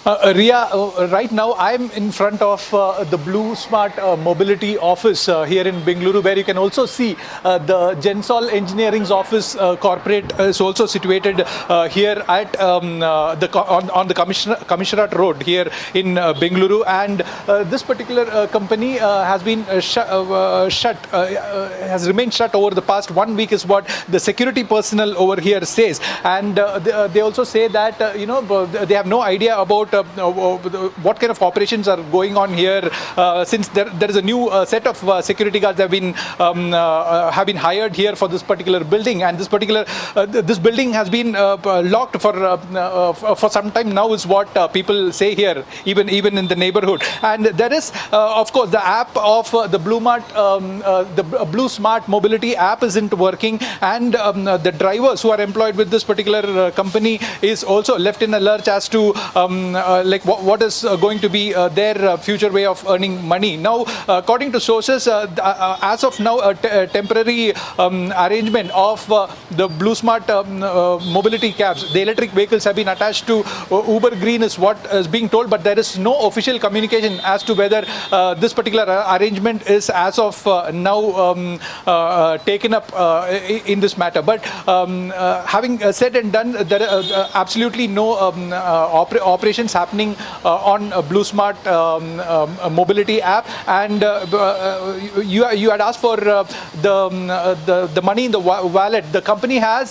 Ria, right now I'm in front of the Blue Smart Mobility office here in Bengaluru, where you can also see the Gensol Engineering's office corporate is also situated here at on the Commissionerate Road here in Bengaluru, and this particular company has been has remained shut over the past 1 week, is what the security personnel over here says, and they also say that they have no idea about what kind of operations are going on here, since there is a new set of security guards that have been hired here for this particular building, and this building has been locked for some time now, is what people say here, even in the neighborhood. And there is of course the app of the Blue Smart Mobility app isn't working, and the drivers who are employed with this particular company is also left in a lurch as to what is going to be their future way of earning money. Now, according to sources, as of now, a temporary arrangement of the Blue Smart mobility cabs, the electric vehicles, have been attached to Uber Green, is what is being told, but there is no official communication as to whether this particular arrangement is as of now taken up in this matter. But having said and done, there are absolutely no operations happening on Blue Smart mobility app, and you had asked for the money in the wallet. The company has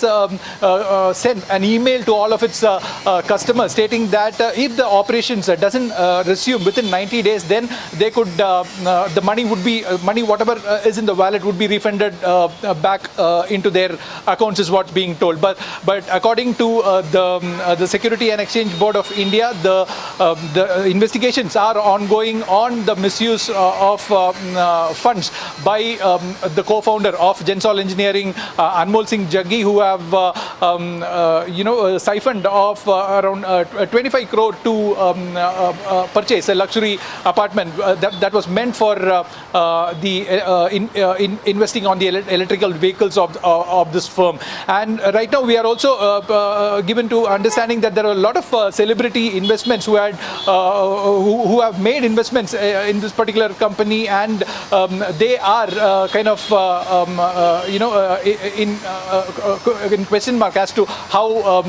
sent an email to all of its customers stating that if the operations doesn't resume within 90 days, then they could the money would be whatever is in the wallet would be refunded back into their accounts, is what's being told. But according to the Security and Exchange Board of India, the investigations are ongoing on the misuse of funds by the co-founder of Gensol Engineering, Anmol Singh Jaggi, who have siphoned off around 25 crore to purchase a luxury apartment that was meant for investing on the electrical vehicles of this firm. And right now we are also given to understanding that there are a lot of celebrity investments who have made investments in this particular company, and they are in question mark as to how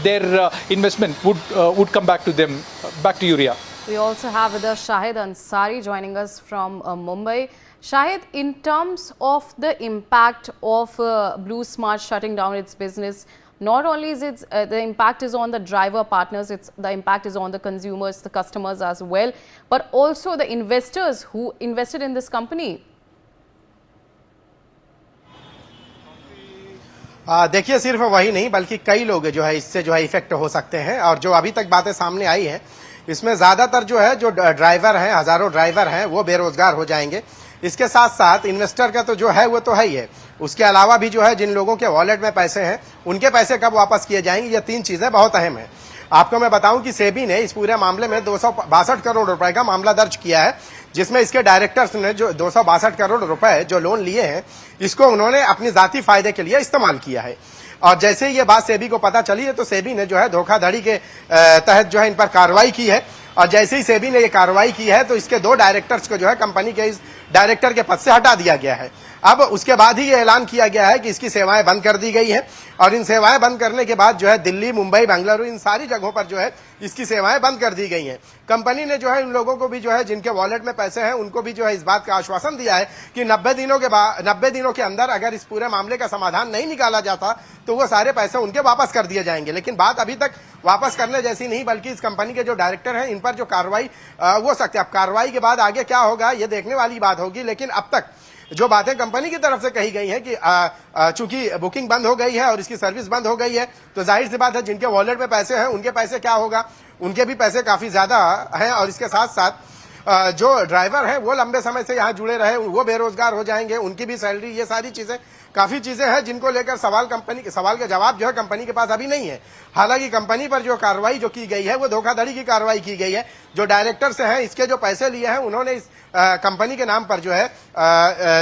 their investment would come back to them. Back to you, Ria. We also have with us Shahid Ansari joining us from Mumbai. Shahid, in terms of the impact of Blue Smart shutting down its business, not only is it the impact is on the driver partners, the impact is on the consumers, the customers as well, but also the investors who invested in this company. देखिए, सिर्फ वही नहीं बल्कि कई लोग जो है इससे जो है इफेक्ट हो सकते हैं, और जो अभी तक बातें सामने आई हैं इसमें ज्यादातर जो है जो ड्राइवर हैं, हजारों ड्राइवर हैं, वो बेरोजगार हो जाएंगे। इसके साथ साथ इन्वेस्टर का तो जो है वो तो है ही है, उसके अलावा भी जो है जिन लोगों के वॉलेट में पैसे हैं उनके पैसे कब वापस किए जाएंगे, ये तीन चीजें बहुत अहम है। आपको मैं बताऊं कि सेबी ने इस पूरे मामले में 262 करोड़ रुपए का मामला दर्ज किया है, जिसमें इसके डायरेक्टर्स ने जो 262 करोड़ रुपए जो लोन लिए हैं इसको उन्होंने अपनी जाती फायदे के लिए इस्तेमाल किया है। और जैसे ही ये बात सेबी को पता चली है तो सेबी ने जो है धोखाधड़ी के तहत जो है इन पर कार्रवाई की है, और जैसे ही सेबी ने ये कार्रवाई की है तो इसके दो डायरेक्टर्स को जो है कंपनी के इस डायरेक्टर के पद से हटा दिया गया है। अब उसके बाद ही ये ऐलान किया गया है कि इसकी सेवाएं बंद कर दी गई है, और इन सेवाएं बंद करने के बाद जो है दिल्ली, मुंबई, बेंगलुरु, इन सारी जगहों पर जो है इसकी सेवाएं बंद कर दी गई हैं। कंपनी ने जो है उन लोगों को भी जो है जिनके वॉलेट में पैसे हैं उनको भी जो है इस बात का आश्वासन दिया है कि 90 दिनों के अंदर अगर इस पूरे मामले का समाधान नहीं निकाला जाता तो वो सारे पैसे उनके वापस कर दिए जाएंगे। लेकिन बात अभी तक वापस करने जैसी नहीं, बल्कि इस कंपनी के जो डायरेक्टर हैं इन पर जो कार्रवाई हो सकती है। अब कार्रवाई के बाद आगे क्या होगा ये देखने वाली बात होगी, लेकिन अब तक जो बातें कंपनी की तरफ से कही गई हैं कि चूंकि बुकिंग बंद हो गई है और इसकी सर्विस बंद हो गई है तो जाहिर सी बात है जिनके वॉलेट में पैसे हैं उनके पैसे क्या होगा, उनके भी पैसे काफी ज्यादा हैं, और इसके साथ साथ जो ड्राइवर हैं वो लंबे समय से यहाँ जुड़े रहे वो बेरोजगार हो जाएंगे, उनकी भी सैलरी, ये सारी चीजें काफी चीजें हैं जिनको लेकर सवाल का जवाब जो है कंपनी के पास अभी नहीं है। हालांकि कंपनी पर जो कार्रवाई जो की गई है वो धोखाधड़ी की कार्रवाई की गई है। जो डायरेक्टर्स हैं इसके जो पैसे लिए हैं उन्होंने इस कंपनी के नाम पर जो है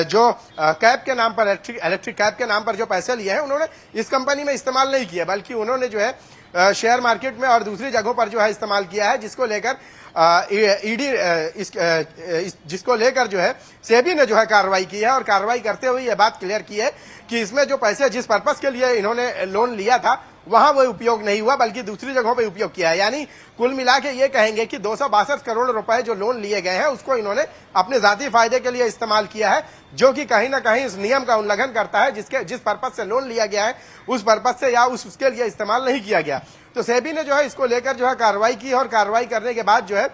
जो कैब के नाम पर इलेक्ट्रिक कैब के नाम पर जो पैसे लिए हैं उन्होंने इस कंपनी में इस्तेमाल नहीं किया, बल्कि उन्होंने जो है शेयर मार्केट में और दूसरी जगहों पर जो है इस्तेमाल किया है, जिसको लेकर ईडी जिसको लेकर जो है सेबी ने जो है कार्रवाई की है और कार्रवाई करते हुए यह बात क्लियर की है कि इसमें जो पैसे जिस पर्पस के लिए इन्होंने लोन लिया था वहां वो उपयोग नहीं हुआ, बल्कि दूसरी जगहों पे उपयोग किया है। यानी कुल मिला के ये कहेंगे कि 262 करोड़ रुपए जो लोन लिए गए हैं उसको इन्होंने अपने जाती फायदे के लिए इस्तेमाल किया है, जो कि कहीं ना कहीं इस नियम का उल्लंघन करता है, जिस पर्पज से लोन लिया गया है उस पर्पज से या उसके लिए इस्तेमाल नहीं किया गया। तो सेबी ने जो है इसको लेकर जो है कार्रवाई की और कार्रवाई करने के बाद जो है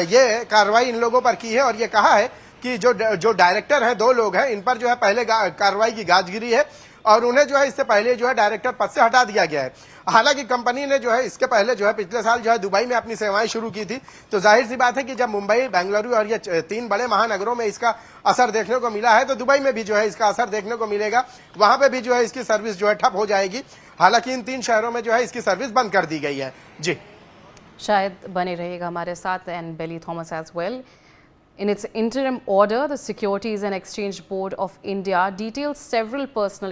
ये कार्रवाई इन लोगों पर की है और ये कहा है कि जो डायरेक्टर हैं, 2 लोग हैं, इन पर जो है पहले कार्रवाई की गाजगिरी है और उन्हें जो है इससे पहले जो है डायरेक्टर पद से हटा दिया गया है। हालांकि कंपनी ने जो है इसके पहले जो है पिछले साल जो है दुबई में अपनी सेवाएं शुरू की थी, तो जाहिर सी बात है कि जब मुंबई, बेंगलुरु और ये 3 बड़े महानगरों में इसका असर देखने को मिला है, तो दुबई में भी जो है इसका असर देखने को मिलेगा। वहां पे भी जो है इसकी सर्विस जो है ठप हो जाएगी। हालांकि इन 3 शहरों में जो है इसकी सर्विस बंद कर दी गई है। जी, शायद बने रहेगा हमारे साथ, and Bailey Thomas as well. In its interim order, the Securities and Exchange Board of India details several personal